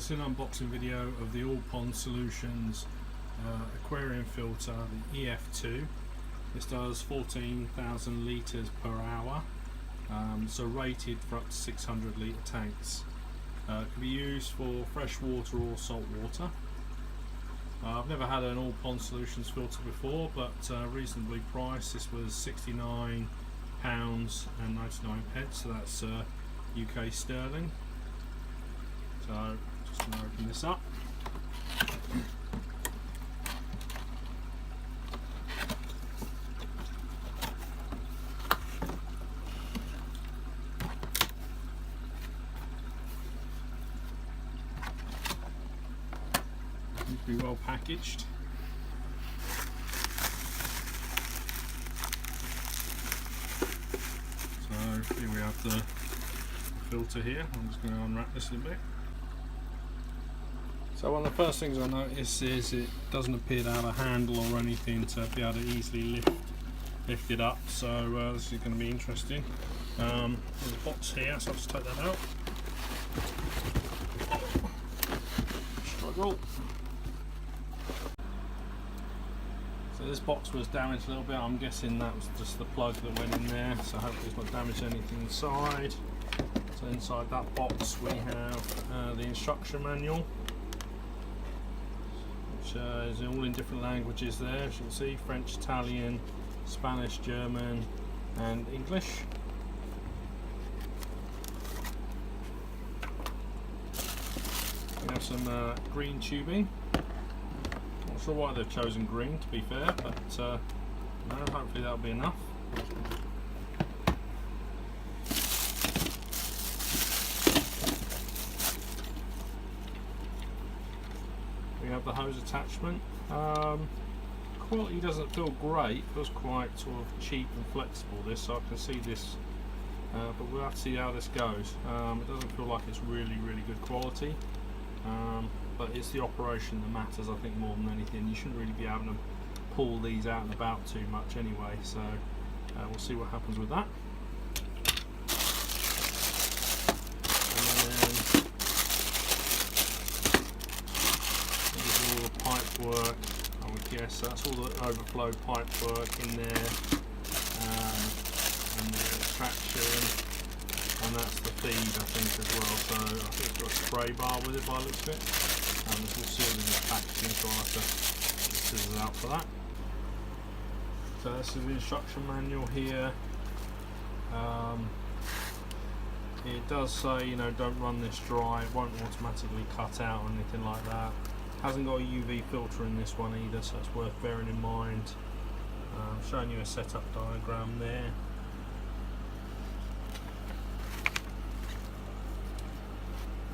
This is an unboxing video of the All Pond Solutions aquarium filter, the EF2. This does 14,000 litres per hour, so rated for up to 600 litre tanks. It can be used for fresh water or salt water. I've never had an All Pond Solutions filter before, but reasonably priced. This was £69.99, so that's UK sterling. So just going to open this up. Needs to be well packaged. So here we have the filter here. I'm just going to unwrap this a little bit. So one of the first things I notice is it doesn't appear to have a handle or anything to be able to easily lift it up, so this is going to be interesting. There's a box here, so I'll just take that out. Struggle. So this box was damaged a little bit. I'm guessing that was just the plug that went in there, so hopefully it's not damaged anything inside. So inside that box we have the instruction manual, which is all in different languages there, as you can see: French, Italian, Spanish, German and English. We have some green tubing. Not sure why they've chosen green, to be fair, but no, hopefully that'll be enough. We have the hose attachment. Quality doesn't feel great, it feels quite sort of cheap and flexible, this, so I can see this, but we'll have to see how this goes. It doesn't feel like it's really good quality, but it's the operation that matters, I think, more than anything. You shouldn't really be able to pull these out and about too much anyway, so we'll see what happens with that. Work, I would guess. That's all the overflow pipe work in there, and the extraction, and that's the feed, I think, as well. So I think it's got a spray bar with it by the looks of it. It's all sealed in this packaging, so I'll have to get the scissors out for that. So this is the instruction manual here. It does say, you know, don't run this dry, it won't automatically cut out or anything like that. Hasn't got a UV filter in this one either, so it's worth bearing in mind. I'm showing you a setup diagram there.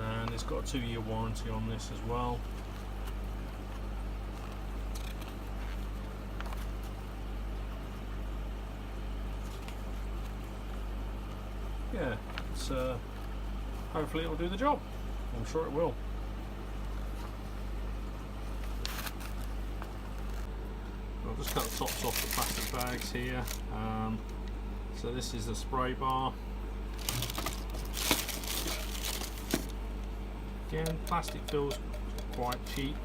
And it's got a 2-year warranty on this as well. Yeah, it's, hopefully it will do the job. I'm sure it will. I'll just cut the tops off the plastic bags here. So this is the spray bar. Again, plastic feels quite cheap.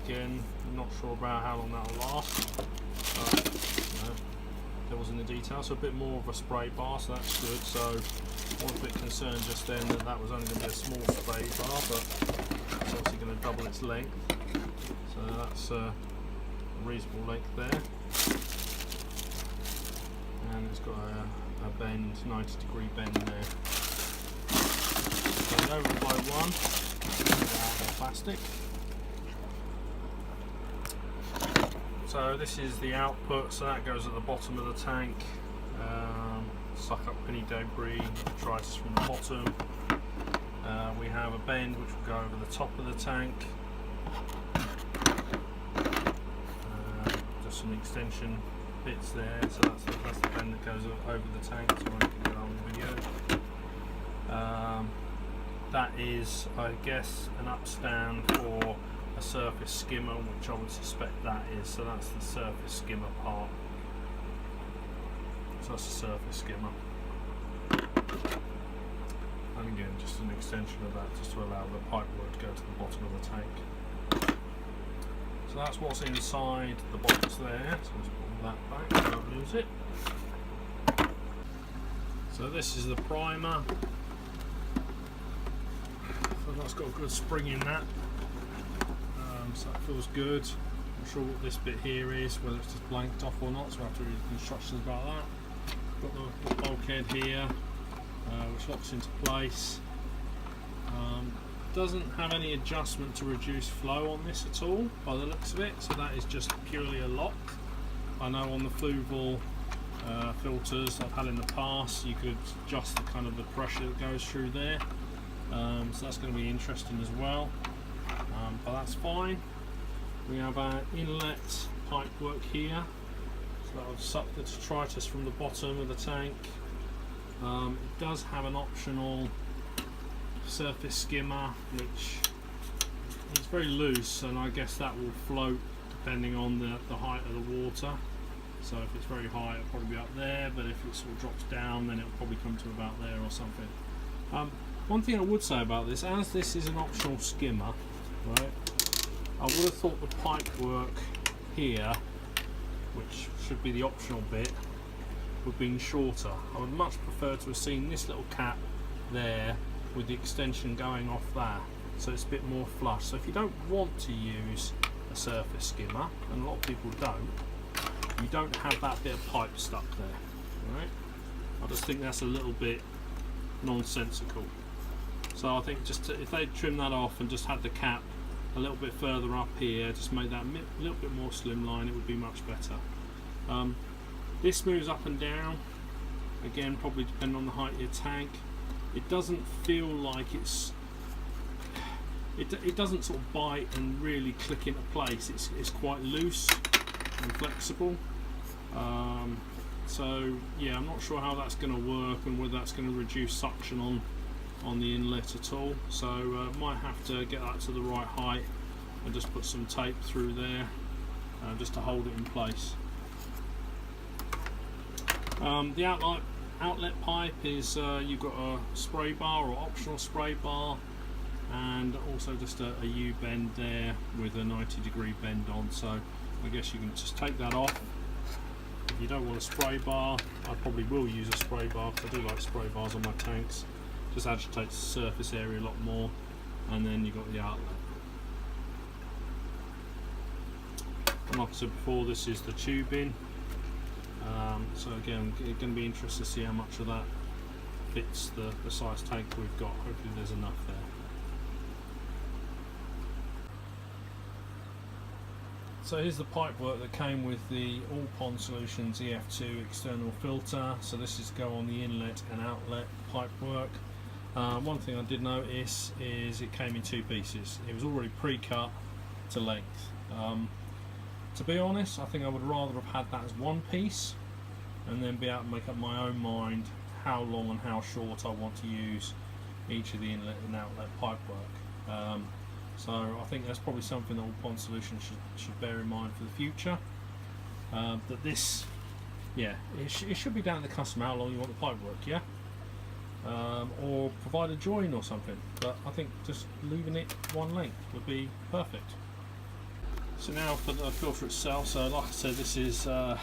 Again, I'm not sure about how long that will last. But, you know, there was in the detail. So a bit more of a spray bar, so that's good. So I was a bit concerned just then that that was only going to be a small spray bar, but it's obviously going to double its length. So that's reasonable length there, and it's got a bend, 90-degree bend there. So the overflow one, plastic. So this is the output, so that goes at the bottom of the tank. Suck up any debris, tries from the bottom. We have a bend which will go over the top of the tank. Some extension bits there, so that's the bend that goes over the tank, so I can get on the video. That is, I guess, an upstand for a surface skimmer, which I would suspect that is, so that's the surface skimmer part. So that's the surface skimmer. and again just an extension of that just to allow the pipework to go to the bottom of the tank. So that's what's inside the box there, so let's pull that back so I don't lose it. So this is the primer, so that's got a good spring in that, so that feels good. I'm not sure what this bit here is, whether it's just blanked off or not, so I have to read the instructions about that. Got the bulkhead here, which locks into place. Doesn't have any adjustment to reduce flow on this at all by the looks of it, so that is just purely a lock. I know on the Fluval filters I've had in the past, you could adjust the kind of the pressure that goes through there, so that's going to be interesting as well, but that's fine. We have our inlet pipe work here, so that will suck the detritus from the bottom of the tank. It does have an optional surface skimmer, which is very loose, and I guess that will float depending on the height of the water. So if it's very high, it'll probably be up there, but if it sort of drops down, then it'll probably come to about there or something. One thing I would say about this, as this is an optional skimmer, right, I would have thought the pipe work here, which should be the optional bit, would have been shorter. I would much prefer to have seen this little cap there with the extension going off there, so it's a bit more flush. So if you don't want to use a surface skimmer, and a lot of people don't, you don't have that bit of pipe stuck there, right? I just think that's a little bit nonsensical. So I think just if they trim that off and just had the cap a little bit further up here, just made that a little bit more slimline, it would be much better. This moves up and down, again probably depending on the height of your tank. It doesn't feel like it doesn't sort of bite and really click into place. It's quite loose and flexible. So yeah, I'm not sure how that's going to work and whether that's going to reduce suction on the inlet at all. So might have to get that to the right height and just put some tape through there just to hold it in place. The outlet pipe is you've got a spray bar or optional spray bar, and also just a U-bend there with a 90-degree bend on, so I guess you can just take that off. If you don't want a spray bar, I probably will use a spray bar because I do like spray bars on my tanks. Just agitates the surface area a lot more, and then you've got the outlet. And like I said before, this is the tubing. So again, it's going to be interesting to see how much of that fits the size tank we've got. Hopefully there's enough there. So here's the pipe work that came with the All Pond Solutions EF2 external filter. So this is go on the inlet and outlet pipe work. One thing I did notice is it came in two pieces. It was already pre-cut to length. To be honest, I think I would rather have had that as one piece and then be able to make up my own mind how long and how short I want to use each of the inlet and outlet pipe work. So I think that's probably something that All Pond Solutions should bear in mind for the future. That this, yeah, it should be down to the customer how long you want the pipe work, yeah? Or provide a join or something, but I think just leaving it one length would be perfect. So now for the filter itself, so like I said, this is the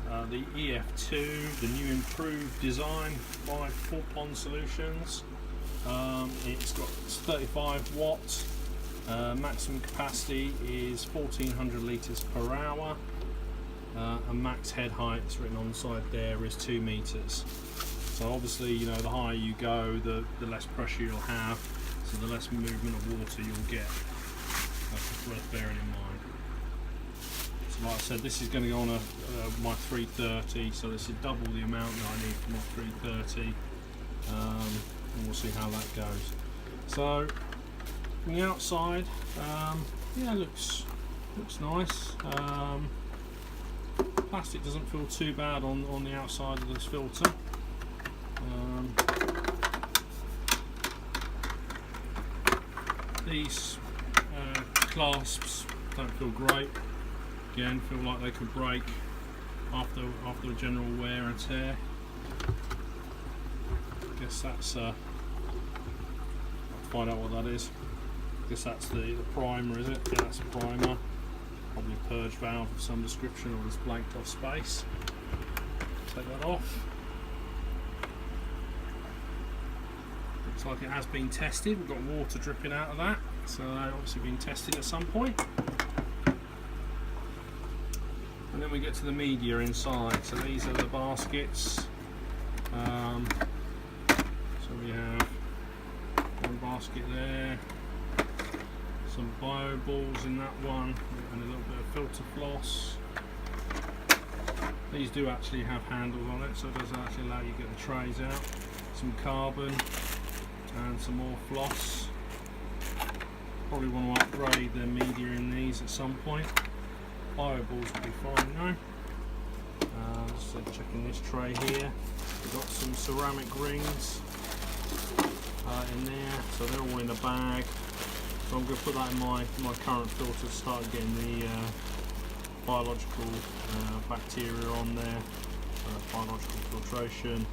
EF2, the new improved design by All Pond Solutions. It's got 35 watts, maximum capacity is 1400 litres per hour, and max head height, it's written on the side there, is 2 meters. So obviously, you know, the higher you go, the less pressure you'll have, so the less movement of water you'll get. That's worth bearing in mind. So like I said, this is going to go on my 330, so this is double the amount that I need for my 330, and we'll see how that goes. So from the outside, yeah, looks nice. Plastic doesn't feel too bad on the outside of this filter. These clasps don't feel great. Again, feel like they could break after a general wear and tear. I guess that's find out what that is. I guess that's the primer, is it? Yeah, that's a primer. Probably a purge valve of some description, or this blanked off space. Take that off. Looks like it has been tested. We've got water dripping out of that, so obviously been tested at some point. And then we get to the media inside. So these are the baskets. So we have one basket there, some bio balls in that one, and a little bit of filter floss. These do actually have handles on it, so it does actually allow you to get the trays out. Some carbon and some more floss. Probably want to upgrade the media in these at some point. Bio balls will be fine now. Just checking this tray here. We've got some ceramic rings in there, so they're all in a bag. So I'm going to put that in my current filter to start getting the biological bacteria on there, biological filtration,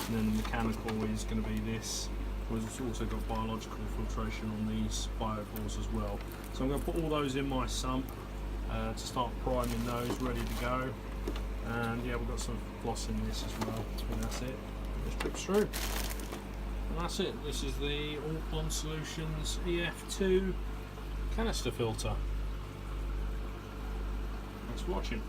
and then the mechanical is going to be this. We've also got biological filtration on these bio balls as well. So I'm going to put all those in my sump to start priming those, ready to go. And yeah, we've got some floss in this as well, and that's it. Just drips through. And that's it. This is the All Pond Solutions EF2 canister filter. Thanks for watching.